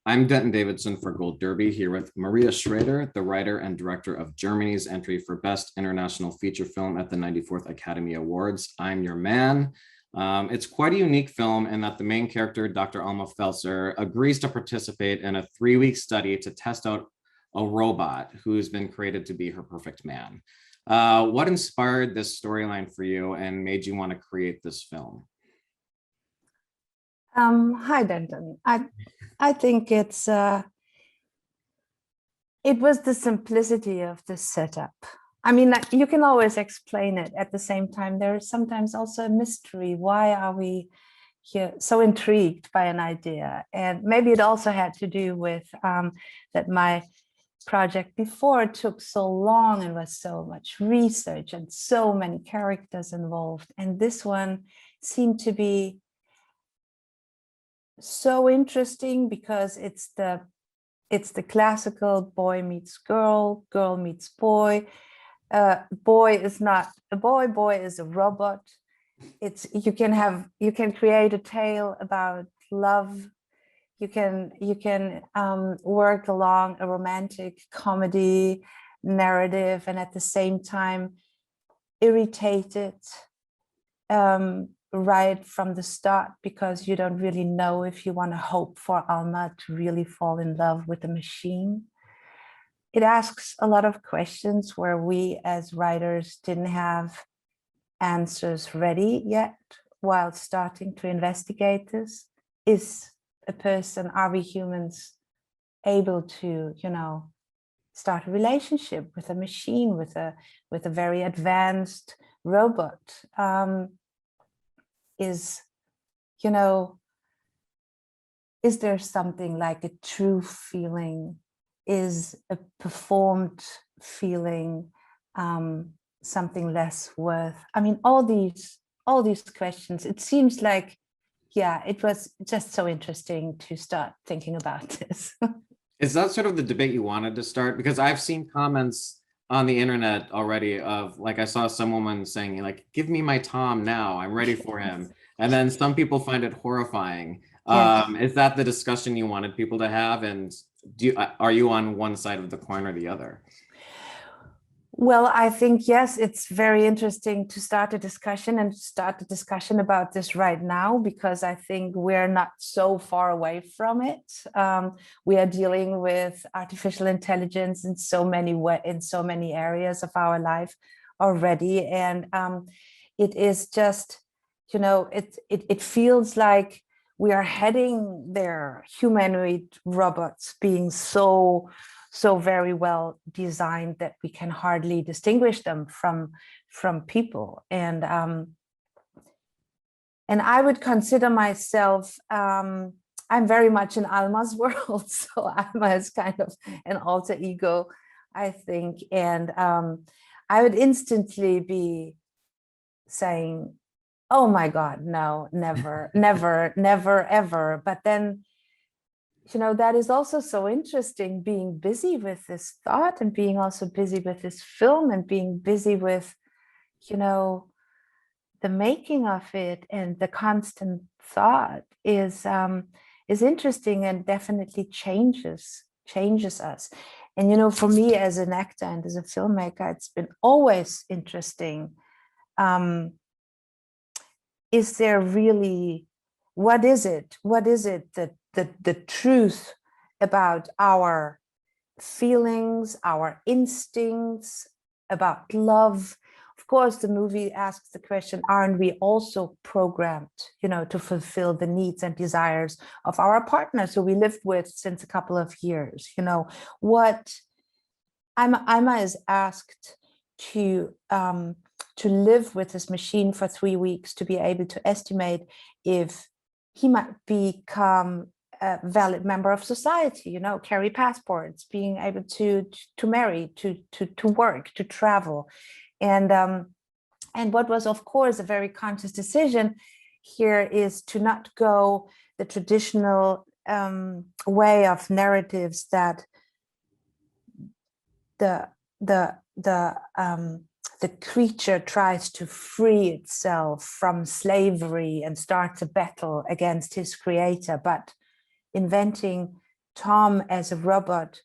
I'm Denton Davidson for Gold Derby here with Maria Schrader, the writer and director of Germany's entry for Best International Feature Film at the 94th Academy Awards. I'm Your Man. It's quite a unique film in that the main character, Dr. Alma Felser, agrees to participate in a 3-week study to test out a robot who's been created to be her perfect man. What inspired this storyline for you and made you want to create this film? Hi, Denton. I think it was the simplicity of the setup. I mean, you can always explain it. At the same time, there is sometimes also a mystery. Why are we here so intrigued by an idea? And maybe it also had to do with that my project before took so long and was so much research and so many characters involved. And this one seemed to be so interesting because it's the classical boy meets girl, girl meets boy. Boy is not a boy, boy is a robot. You can create a tale about love. You can work along a romantic comedy narrative and at the same time irritated right from the start because you don't really know if you want to hope for Alma to really fall in love with the machine. It asks a lot of questions where we as writers didn't have answers ready yet while starting to investigate this. Are we humans able to, start a relationship with a machine, with a very advanced robot? Is there something like a true feeling? Is a performed feeling something less worth? I mean, all these questions, it seems like, yeah, it was just so interesting to start thinking about this. Is that sort of the debate you wanted to start? Because I've seen comments on the internet already of, like, I saw some woman saying, like, give me my Tom now, I'm ready for him. And then some people find it horrifying. Yes. Is that the discussion you wanted people to have? And are you on one side of the coin or the other? Well, I think, yes, it's very interesting to start a discussion about this right now, because I think we're not so far away from it. We are dealing with artificial intelligence in so many areas of our life already. And it is just, it feels like we are heading there, humanoid robots being so very well designed that we can hardly distinguish them from people. And I would consider myself, I'm very much in Alma's world. So Alma is kind of an alter ego, I think. And I would instantly be saying, oh my God, no, never, never, never, ever. But then, that is also so interesting, being busy with this thought and being also busy with this film and being busy with, the making of it, and the constant thought is interesting and definitely changes us. And, for me as an actor and as a filmmaker, it's been always interesting. Is there really, what is it that the truth about our feelings, our instincts, about love? Of course, the movie asks the question, aren't we also programmed, to fulfill the needs and desires of our partners who we lived with since a couple of years? What Ima is asked to live with this machine for 3 weeks, to be able to estimate if he might become a valid member of society, carry passports, being able to marry, to work, to travel. And what was, of course, a very conscious decision here is to not go the traditional way of narratives that the creature tries to free itself from slavery and starts a battle against his creator, but inventing Tom as a robot,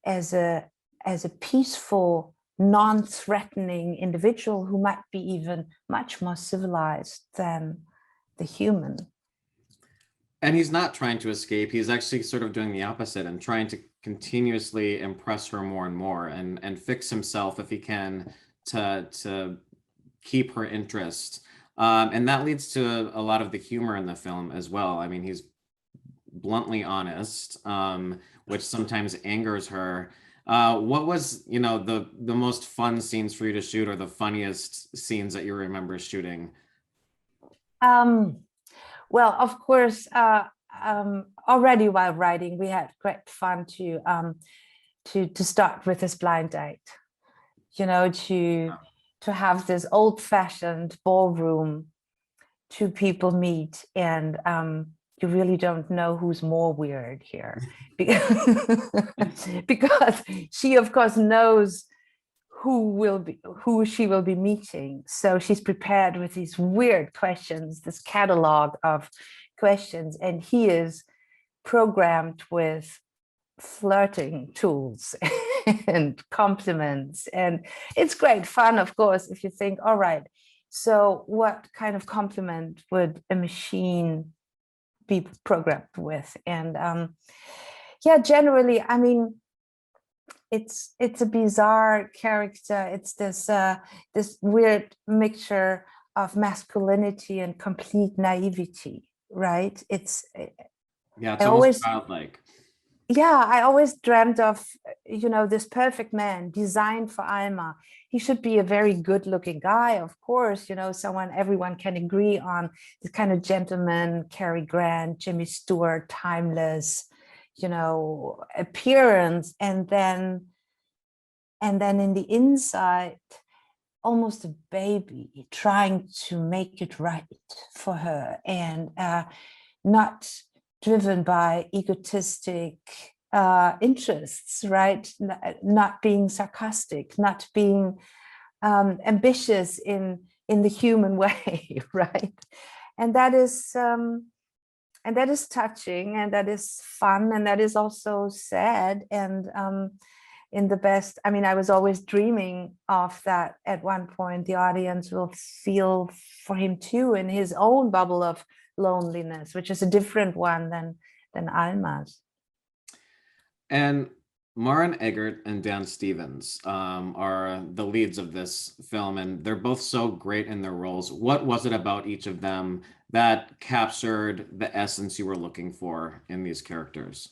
as a peaceful, non-threatening individual who might be even much more civilized than the human. And he's not trying to escape. He's actually sort of doing the opposite and trying to continuously impress her more and more, and fix himself if he can to keep her interest. And that leads to a lot of the humor in the film as well. I mean, he's bluntly honest, which sometimes angers her. What was, the most fun scenes for you to shoot, or the funniest scenes that you remember shooting? Well, of course, already while writing, we had great fun to start with this blind date. To have this old-fashioned ballroom, two people meet, and you really don't know who's more weird here, because she, of course, knows who she will be meeting. So she's prepared with these weird questions, this catalog of questions, and he is programmed with flirting tools and compliments. And it's great fun, of course, if you think, all right, so what kind of compliment would a machine be programmed with? And yeah, generally, I mean, it's a bizarre character. It's this weird mixture of masculinity and complete naivety, right? It's almost childlike. Yeah, I always dreamt of, this perfect man designed for Alma. He should be a very good-looking guy, of course, someone everyone can agree on, this kind of gentleman, Cary Grant, Jimmy Stewart, timeless, appearance, and then in the inside, almost a baby trying to make it right for her, and not driven by egotistic interests, right? Not being sarcastic, not being ambitious in the human way, right? And that is touching, and that is fun, and that is also sad. And in the best, I mean, I was always dreaming of that at one point the audience will feel for him too, in his own bubble of loneliness, which is a different one than Alma's. And Maren Eggert and Dan Stevens are the leads of this film, and they're both so great in their roles. What was it about each of them that captured the essence you were looking for in these characters?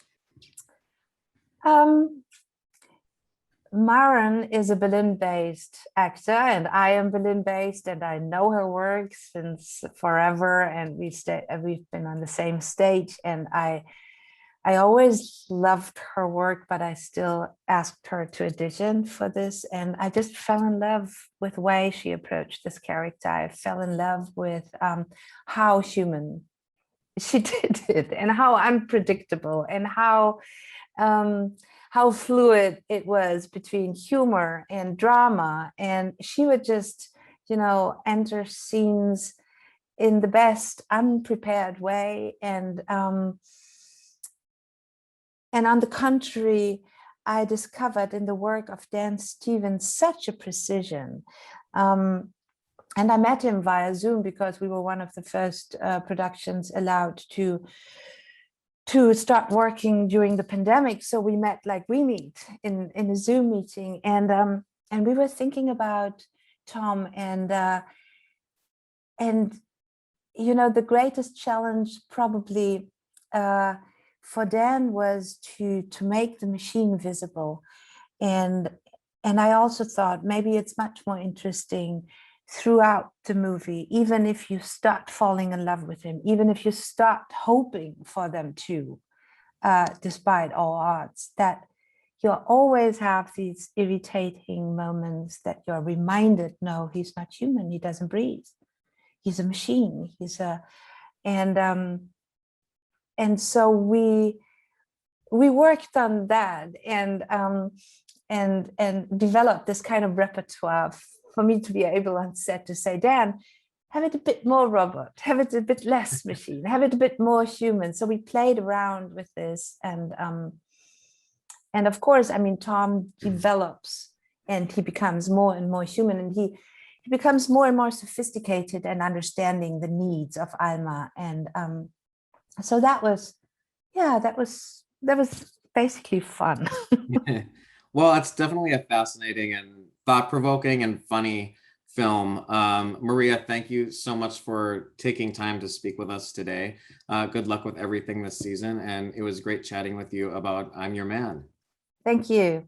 Maren is a Berlin-based actor, and I am Berlin-based, and I know her work since forever, and we've been on the same stage, and I always loved her work, but I still asked her to audition for this, and I just fell in love with the way she approached this character. I fell in love with how human she did it, and how unpredictable, and how fluid it was between humor and drama. And she would just, enter scenes in the best unprepared way. And on the contrary, I discovered in the work of Dan Stevens such a precision. And I met him via Zoom, because we were one of the first productions allowed to start working during the pandemic. So we met like we meet in a Zoom meeting, and we were thinking about Tom, and the greatest challenge probably for Dan was to make the machine visible, and I also thought maybe it's much more interesting throughout the movie, even if you start falling in love with him, even if you start hoping for them to, despite all odds, that you'll always have these irritating moments that you're reminded, no, he's not human, he doesn't breathe, he's a machine, and so we worked on that, and developed this kind of repertoire for me to be able on set to say, Dan, have it a bit more robot, have it a bit less machine, have it a bit more human. So we played around with this, and of course, I mean, Tom develops and he becomes more and more human, and he becomes more and more sophisticated and understanding the needs of Alma. And so that was, yeah, that was basically fun. Well, it's definitely a fascinating and thought-provoking and funny film. Maria, thank you so much for taking time to speak with us today. Good luck with everything this season, and it was great chatting with you about I'm Your Man. Thank you.